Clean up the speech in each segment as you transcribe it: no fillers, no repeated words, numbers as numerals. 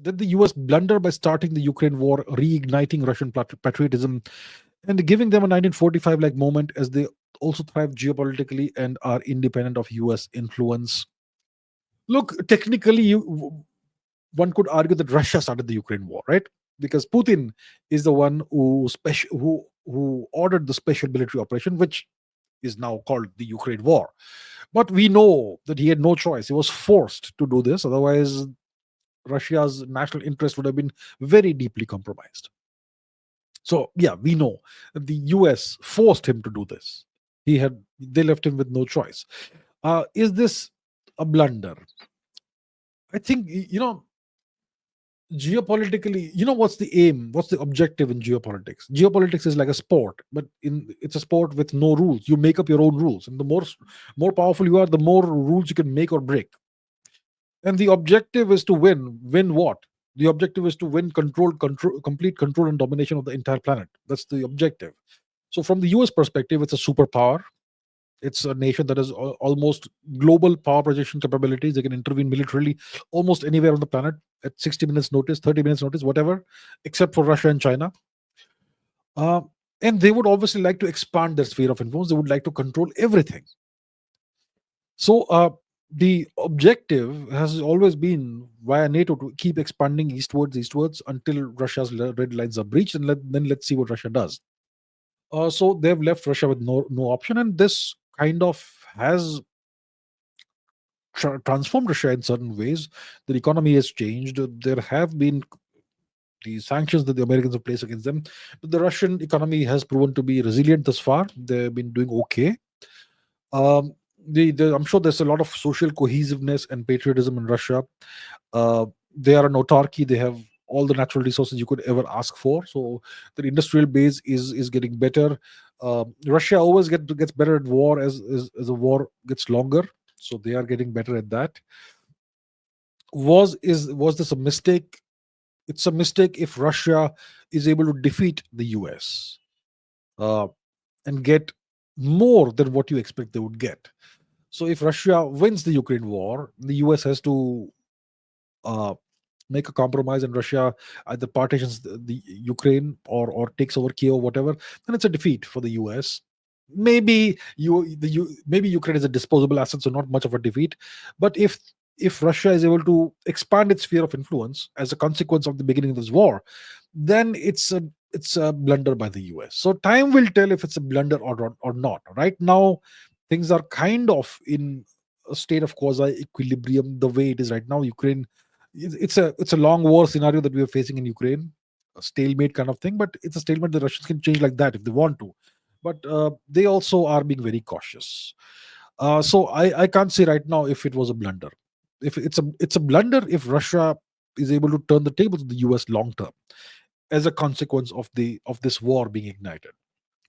Did the US blunder by starting the Ukraine war, reigniting Russian patriotism, and giving them a 1945 like moment as they also thrive geopolitically and are independent of US influence? Look, technically, one could argue that Russia started the Ukraine war, right? Because Putin is the one who ordered the special military operation, which is now called the Ukraine war. But we know that he had no choice; he was forced to do this. Otherwise, Russia's national interest would have been very deeply compromised. So, yeah, we know that the US forced him to do this. They left him with no choice. Is this a blunder? I think geopolitically, what's the aim, what's the objective in geopolitics is like a sport, but it's a sport with no rules. You make up your own rules, and the more powerful you are, the more rules you can make or break. And the objective is to win what? The objective is to win complete control and domination of the entire planet. That's the objective. So from the US perspective, it's a superpower. It's a nation that has almost global power projection capabilities. They can intervene militarily almost anywhere on the planet at 60 minutes notice, 30 minutes notice, whatever, except for Russia and China. Uh, and they would obviously like to expand their sphere of influence. They would like to control everything. So the objective has always been via NATO to keep expanding eastwards until Russia's red lines are breached, and then let's see what Russia does. So they've left Russia with no option, and this kind of has transformed Russia in certain ways. The economy has changed. There have been the sanctions that the Americans have placed against them, but the Russian economy has proven to be resilient thus far. They've been doing okay. Um, I'm sure there's a lot of social cohesiveness and patriotism in Russia. They are an autarky. They have all the natural resources you could ever ask for. So the industrial base is getting better. Russia always gets better at war as the war gets longer. So they are getting better at that. Was this a mistake? It's a mistake if Russia is able to defeat the US uh, and get more than what you expect they would get. So if Russia wins the Ukraine war, the US has to uh, make a compromise, and Russia either partitions the Ukraine or takes over Kiev or whatever, then it's a defeat for the US. Maybe maybe Ukraine is a disposable asset, so not much of a defeat. But if Russia is able to expand its sphere of influence as a consequence of the beginning of this war, then it's a blunder by the US. So time will tell if it's a blunder or not. Right now, things are kind of in a state of quasi equilibrium the way it is right now. Ukraine, it's a long war scenario that we are facing in Ukraine, a stalemate kind of thing. But it's a stalemate the Russians can change like that if they want to. But they also are being very cautious. So I can't say right now if it was a blunder. If it's a blunder if Russia is able to turn the tables to the US long term as a consequence of this war being ignited.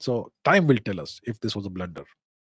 So time will tell us if this was a blunder.